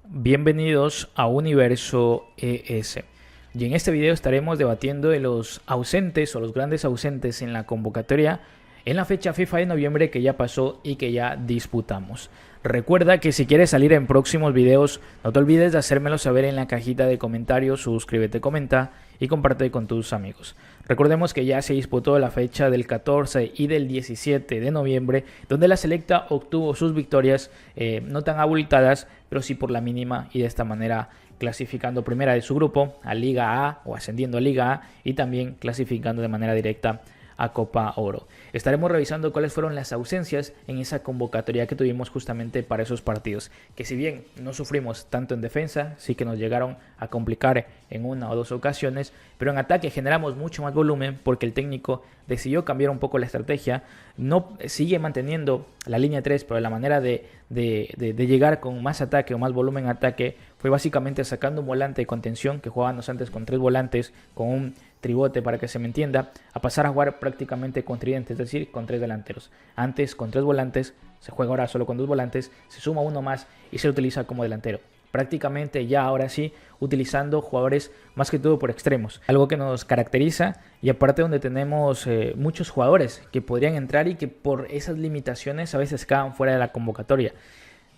Bienvenidos a Universo ES. Y en este video estaremos debatiendo de los ausentes o los grandes ausentes en la convocatoria en la fecha FIFA de noviembre que ya pasó y que ya disputamos. Recuerda que si quieres salir en próximos videos, no te olvides de hacérmelo saber en la cajita de comentarios, suscríbete, comenta y comparte con tus amigos. Recordemos que ya se disputó la fecha del 14 y del 17 de noviembre, donde la selecta obtuvo sus victorias no tan abultadas, pero sí por la mínima, y de esta manera clasificando primera de su grupo a Liga A o ascendiendo a Liga A, y también clasificando de manera directa a Copa Oro. Estaremos revisando cuáles fueron las ausencias en esa convocatoria que tuvimos justamente para esos partidos, que si bien no sufrimos tanto en defensa, sí que nos llegaron a complicar en una o dos ocasiones, pero en ataque generamos mucho más volumen porque el técnico decidió cambiar un poco la estrategia. No sigue manteniendo la línea 3, pero la manera de llegar con más ataque o más volumen en ataque fue básicamente sacando un volante de contención, que jugábamos antes con 3 volantes, con un tribote para que se me entienda, a pasar a jugar prácticamente con tridente, es decir, con 3 delanteros. Antes con 3 volantes, se juega ahora solo con 2 volantes, se suma uno más y se utiliza como delantero. Prácticamente ya ahora sí utilizando jugadores más que todo por extremos, algo que nos caracteriza, y aparte donde tenemos muchos jugadores que podrían entrar y que por esas limitaciones a veces quedan fuera de la convocatoria.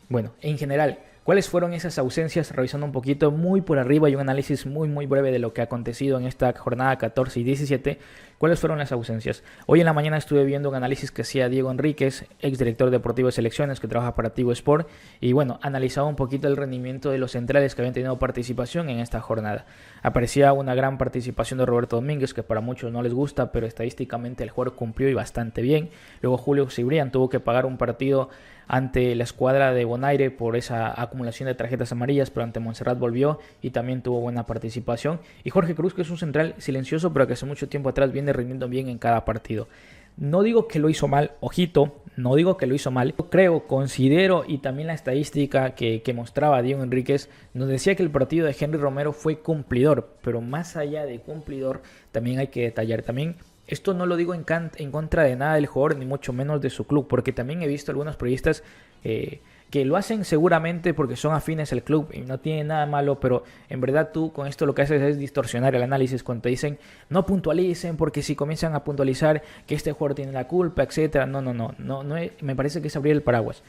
Bueno, en general, ¿cuáles fueron esas ausencias? Revisando un poquito muy por arriba y un análisis muy breve de lo que ha acontecido en esta jornada 14 y 17. ¿Cuáles fueron las ausencias? Hoy en la mañana estuve viendo un análisis que hacía Diego Enríquez, exdirector deportivo de selecciones que trabaja para Tigo Sport, y bueno, analizaba un poquito el rendimiento de los centrales que habían tenido participación en esta jornada. Aparecía una gran participación de Roberto Domínguez, que para muchos no les gusta, pero estadísticamente el jugador cumplió y bastante bien. Luego Julio Cibrián tuvo que pagar un partido ante la escuadra de Bonaire por esa acumulación de tarjetas amarillas, pero ante Montserrat volvió y también tuvo buena participación. Y Jorge Cruz, que es un central silencioso, pero que hace mucho tiempo atrás viene rindiendo bien en cada partido. No digo que lo hizo mal, ojito, no digo que lo hizo mal. Yo creo, considero, y también la estadística que mostraba Diego Enríquez nos decía que el partido de Henry Romero fue cumplidor, pero más allá de cumplidor también hay que detallar. También esto no lo digo en contra de nada del jugador, ni mucho menos de su club, porque también he visto algunos periodistas que lo hacen seguramente porque son afines al club y no tiene nada malo, pero en verdad tú con esto lo que haces es distorsionar el análisis cuando te dicen no puntualicen, porque si comienzan a puntualizar que este jugador tiene la culpa, etcétera. No, me parece que es abrir el paraguas.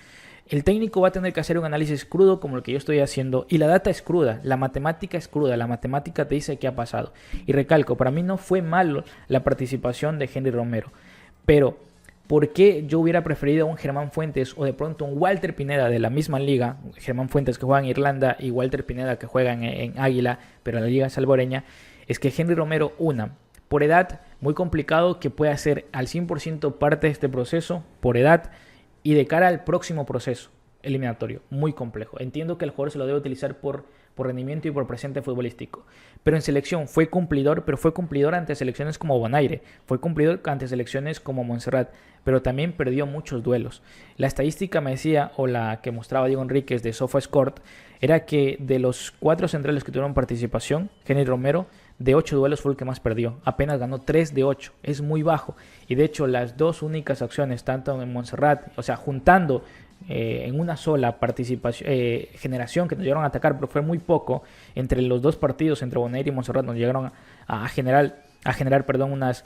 El técnico va a tener que hacer un análisis crudo como el que yo estoy haciendo, y la data es cruda, la matemática es cruda, la matemática te dice qué ha pasado. Y recalco, para mí no fue malo la participación de Henry Romero, pero ¿por qué yo hubiera preferido a un Germán Fuentes o de pronto un Walter Pineda de la misma liga? Germán Fuentes que juega en Irlanda y Walter Pineda que juega en Águila, pero en la liga salvadoreña. Es que Henry Romero, por edad, muy complicado que pueda ser al 100% parte de este proceso, por edad, y de cara al próximo proceso eliminatorio, muy complejo. Entiendo que el jugador se lo debe utilizar por rendimiento y por presente futbolístico, pero en selección fue cumplidor, pero fue cumplidor ante selecciones como Bonaire, fue cumplidor ante selecciones como Montserrat, pero también perdió muchos duelos. La estadística me decía, o la que mostraba Diego Enríquez de SofaScore, era que de los 4 centrales que tuvieron participación, Henry Romero, de 8 duelos fue el que más perdió, apenas ganó 3 de 8, es muy bajo. Y de hecho las dos únicas acciones, tanto en Montserrat, o sea, juntando en una sola participación, generación que nos llegaron a atacar, pero fue muy poco, entre los dos partidos, entre Bonaire y Montserrat, nos llegaron a generar unas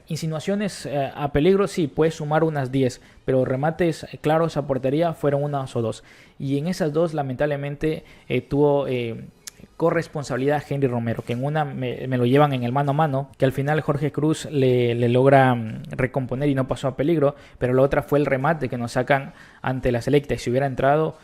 insinuaciones a peligro. Sí, puede sumar unas 10, pero remates claros a portería fueron unas o 2, y en esas 2 lamentablemente tuvo corresponsabilidad Henry Romero, que en una me lo llevan en el mano a mano, que al final Jorge Cruz le logra recomponer y no pasó a peligro, pero la otra fue el remate que nos sacan ante la selecta, y si hubiera entrado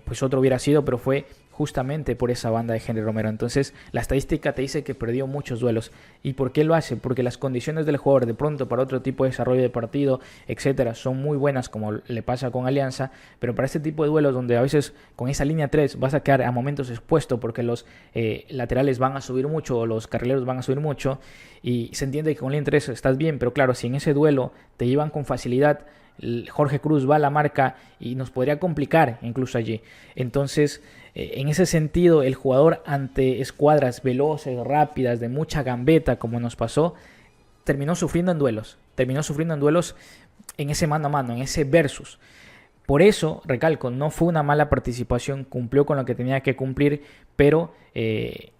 pues otro hubiera sido, pero fue justamente por esa banda de Henry Romero. Entonces la estadística te dice que perdió muchos duelos. ¿Y por qué lo hace? Porque las condiciones del jugador de pronto para otro tipo de desarrollo de partido, etcétera, son muy buenas, como le pasa con Alianza, pero para este tipo de duelos donde a veces con esa línea 3 vas a quedar a momentos expuesto porque los laterales van a subir mucho o los carrileros van a subir mucho, y se entiende que con línea 3 estás bien, pero claro, si en ese duelo te llevan con facilidad, Jorge Cruz va a la marca y nos podría complicar incluso allí. Entonces en ese sentido, el jugador ante escuadras veloces, rápidas, de mucha gambeta, como nos pasó, terminó sufriendo en duelos en ese mano a mano, en ese versus. Por eso, recalco, no fue una mala participación, cumplió con lo que tenía que cumplir, pero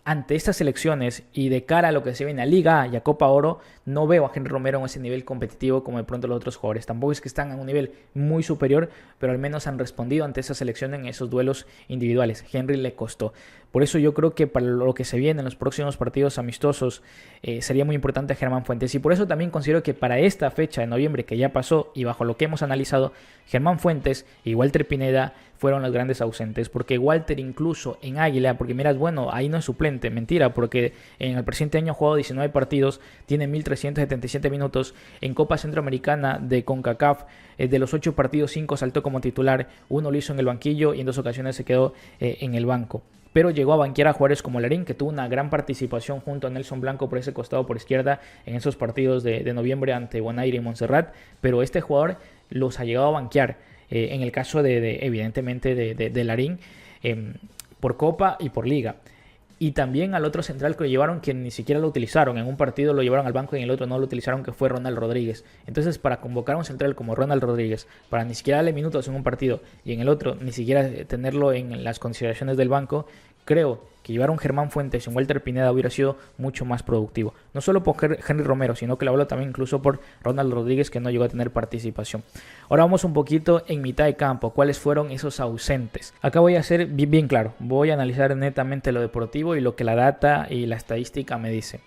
ante estas selecciones y de cara a lo que se viene a Liga A y a Copa Oro, no veo a Henry Romero en ese nivel competitivo como de pronto los otros jugadores. Tampoco es que están a un nivel muy superior, pero al menos han respondido ante esa selección en esos duelos individuales. Henry le costó. Por eso yo creo que para lo que se viene en los próximos partidos amistosos sería muy importante Germán Fuentes. Y por eso también considero que para esta fecha de noviembre que ya pasó y bajo lo que hemos analizado, Germán Fuentes y Walter Pineda fueron los grandes ausentes, porque Walter incluso en Águila, porque miras, bueno, ahí no es suplente, mentira, porque en el presente año ha jugado 19 partidos, tiene 1.377 minutos, en Copa Centroamericana de CONCACAF, de los 8 partidos, 5 saltó como titular, 1 lo hizo en el banquillo y en 2 ocasiones se quedó en el banco. Pero llegó a banquear a jugadores como Larín, que tuvo una gran participación junto a Nelson Blanco por ese costado por izquierda en esos partidos de noviembre ante Bonaire y Montserrat, pero este jugador los ha llegado a banquear. En el caso evidentemente de Larín, por Copa y por Liga. Y también al otro central que lo llevaron, que ni siquiera lo utilizaron. En un partido lo llevaron al banco y en el otro no lo utilizaron, que fue Ronald Rodríguez. Entonces, para convocar a un central como Ronald Rodríguez, para ni siquiera darle minutos en un partido y en el otro ni siquiera tenerlo en las consideraciones del banco, creo que llevar a un Germán Fuentes y un Walter Pineda hubiera sido mucho más productivo. No solo por Henry Romero, sino que lo hablo también incluso por Ronald Rodríguez, que no llegó a tener participación. Ahora vamos un poquito en mitad de campo. ¿Cuáles fueron esos ausentes? Acá voy a ser bien claro. Voy a analizar netamente lo deportivo y lo que la data y la estadística me dice.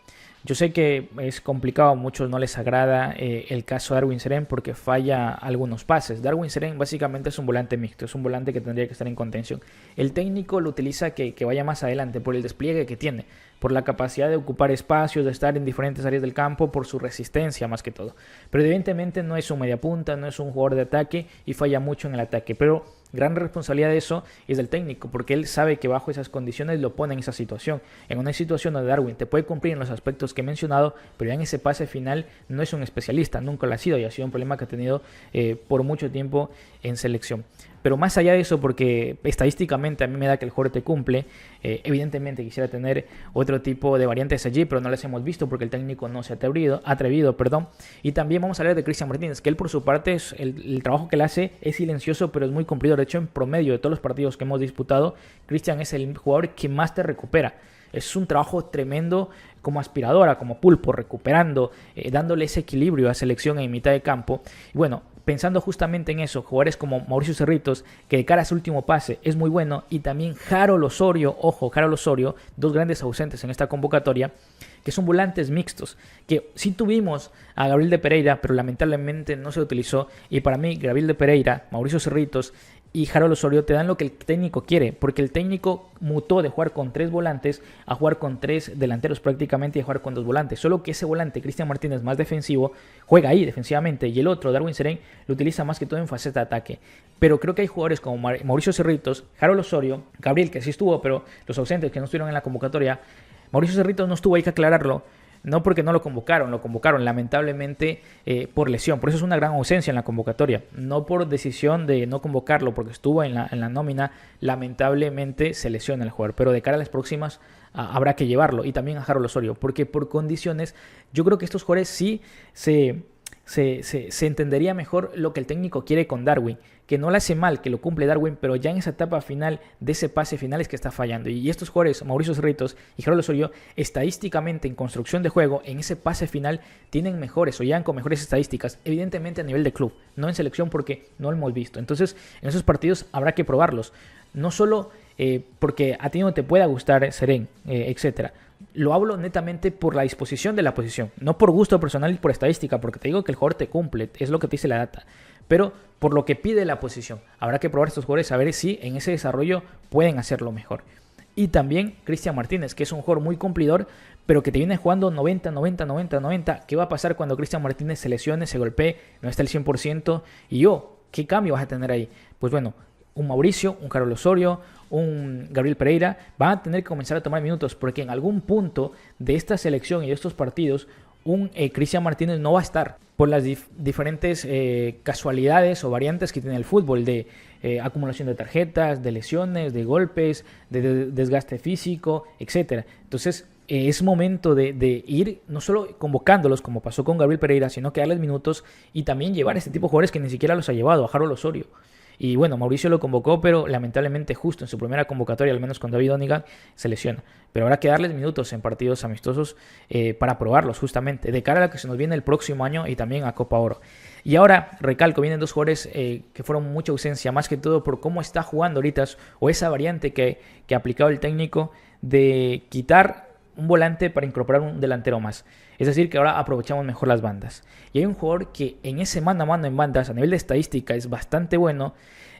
Yo sé que es complicado, a muchos no les agrada el caso de Darwin Cerén porque falla algunos pases. Darwin Cerén básicamente es un volante mixto, es un volante que tendría que estar en contención. El técnico lo utiliza que vaya más adelante por el despliegue que tiene, por la capacidad de ocupar espacios, de estar en diferentes áreas del campo, por su resistencia más que todo. Pero evidentemente no es un mediapunta, no es un jugador de ataque y falla mucho en el ataque. Pero gran responsabilidad de eso es del técnico, porque él sabe que bajo esas condiciones lo pone en esa situación. En una situación donde Darwin te puede cumplir en los aspectos que he mencionado, pero ya en ese pase final no es un especialista, nunca lo ha sido y ha sido un problema que ha tenido por mucho tiempo en selección. Pero más allá de eso, porque estadísticamente a mí me da que el jugador te cumple, evidentemente quisiera tener otro tipo de variantes allí, pero no las hemos visto porque el técnico no se ha atrevido. Y también vamos a hablar de Cristian Martínez, que él por su parte, el trabajo que él hace es silencioso, pero es muy cumplidor. De hecho, en promedio de todos los partidos que hemos disputado, Cristian es el jugador que más te recupera. Es un trabajo tremendo como aspiradora, como pulpo, recuperando, dándole ese equilibrio a selección en mitad de campo. Y bueno, pensando justamente en eso, jugadores como Mauricio Cerritos, que de cara a su último pase es muy bueno, y también Harold Osorio, Harold Osorio, dos grandes ausentes en esta convocatoria, que son volantes mixtos, que sí tuvimos a Gabriel de Pereira, pero lamentablemente no se utilizó, y para mí Gabriel de Pereira, Mauricio Cerritos y Harold Osorio te dan lo que el técnico quiere, porque el técnico mutó de jugar con 3 volantes a jugar con 3 delanteros prácticamente y a jugar con 2 volantes, solo que ese volante, Cristian Martínez, más defensivo, juega ahí defensivamente, y el otro, Darwin Cerén, lo utiliza más que todo en faceta de ataque. Pero creo que hay jugadores como Mauricio Cerritos, Harold Osorio, Gabriel, que sí estuvo, pero los ausentes que no estuvieron en la convocatoria, Mauricio Cerritos no estuvo, hay que aclararlo. No porque no lo convocaron lamentablemente por lesión. Por eso es una gran ausencia en la convocatoria. No por decisión de no convocarlo, porque estuvo en la nómina, lamentablemente se lesiona el jugador. Pero de cara a las próximas habrá que llevarlo. Y también a Harold Osorio, porque por condiciones yo creo que estos jugadores sí se entendería mejor lo que el técnico quiere con Darwin, que no le hace mal, que lo cumple Darwin, pero ya en esa etapa final de ese pase final es que está fallando. Y estos jugadores, Mauricio Cerritos y Harold Osorio, estadísticamente en construcción de juego, en ese pase final tienen mejores o llegan con mejores estadísticas, evidentemente a nivel de club, no en selección porque no lo hemos visto. Entonces en esos partidos habrá que probarlos, no solo porque a ti no te pueda gustar Cerén, etcétera. Lo hablo netamente por la disposición de la posición, no por gusto personal y por estadística, porque te digo que el jugador te cumple, es lo que te dice la data, pero por lo que pide la posición. Habrá que probar estos jugadores a ver si en ese desarrollo pueden hacerlo mejor. Y también Cristian Martínez, que es un jugador muy cumplidor, pero que te viene jugando 90. ¿Qué va a pasar cuando Cristian Martínez se lesione, se golpee, no está al 100%? Y ¿qué cambio vas a tener ahí? Pues bueno, un Mauricio, un Harold Osorio, un Gabriel Pereira van a tener que comenzar a tomar minutos, porque en algún punto de esta selección y de estos partidos un Cristian Martínez no va a estar por las diferentes casualidades o variantes que tiene el fútbol de acumulación de tarjetas, de lesiones, de golpes, de desgaste físico, etcétera. Entonces es momento de ir no solo convocándolos como pasó con Gabriel Pereira, sino que darles minutos y también llevar a este tipo de jugadores que ni siquiera los ha llevado, a Harold Osorio. Y bueno, Mauricio lo convocó, pero lamentablemente justo en su primera convocatoria, al menos con David Oniga, se lesiona. Pero habrá que darles minutos en partidos amistosos para probarlos justamente, de cara a lo que se nos viene el próximo año y también a Copa Oro. Y ahora, recalco, vienen dos jugadores que fueron mucha ausencia, más que todo por cómo está jugando ahorita, o esa variante que ha aplicado el técnico de quitar un volante para incorporar un delantero más. Es decir, que ahora aprovechamos mejor las bandas. Y hay un jugador que en ese mano a mano en bandas, a nivel de estadística, es bastante bueno,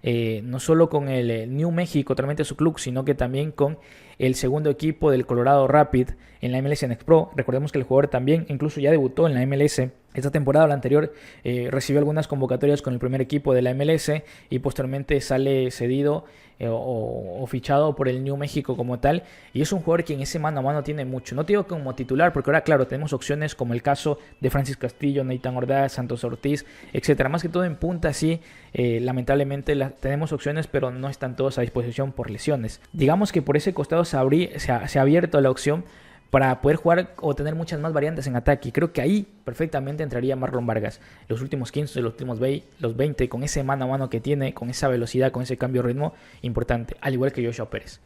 no solo con el New México, totalmente su club, sino que también con el segundo equipo del Colorado Rapid en la MLS Next Pro. Recordemos que el jugador también incluso ya debutó en la MLS. Esta temporada o la anterior recibió algunas convocatorias con el primer equipo de la MLS y posteriormente sale cedido o fichado por el New México como tal. Y es un jugador que en ese mano a mano tiene mucho. No te digo como titular, porque ahora, claro, tenemos opciones como el caso de Francis Castillo, Nathan Ordaz, Santos Ortiz, etcétera. Más que todo en punta, sí, lamentablemente tenemos opciones, pero no están todos a disposición por lesiones. Digamos que por ese costado se ha abierto la opción para poder jugar o tener muchas más variantes en ataque. Y creo que ahí perfectamente entraría Marlon Vargas. Los últimos 15, los últimos 20, con ese mano a mano que tiene, con esa velocidad, con ese cambio de ritmo, importante. Al igual que Joshua Pérez.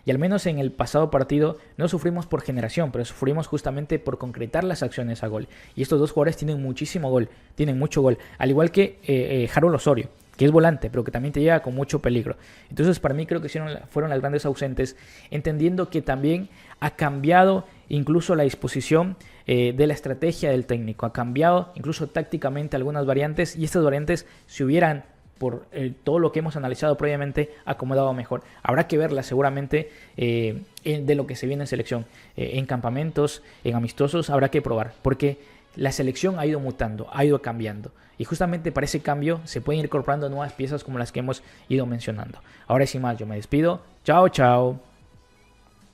Y al menos en el pasado partido no sufrimos por generación, pero sufrimos justamente por concretar las acciones a gol. Y estos dos jugadores tienen muchísimo gol, tienen mucho gol. Al igual que Harold Osorio, que es volante, pero que también te llega con mucho peligro. Entonces, para mí creo que fueron las grandes ausentes, entendiendo que también ha cambiado incluso la disposición de la estrategia del técnico. Ha cambiado incluso tácticamente algunas variantes, y estas variantes se hubieran, por todo lo que hemos analizado previamente, acomodado mejor. Habrá que verlas seguramente de lo que se viene en selección. En campamentos, en amistosos, habrá que probar, porque la selección ha ido mutando, ha ido cambiando. Y justamente para ese cambio se pueden ir incorporando nuevas piezas como las que hemos ido mencionando. Ahora sin más, yo me despido. Chao, chao.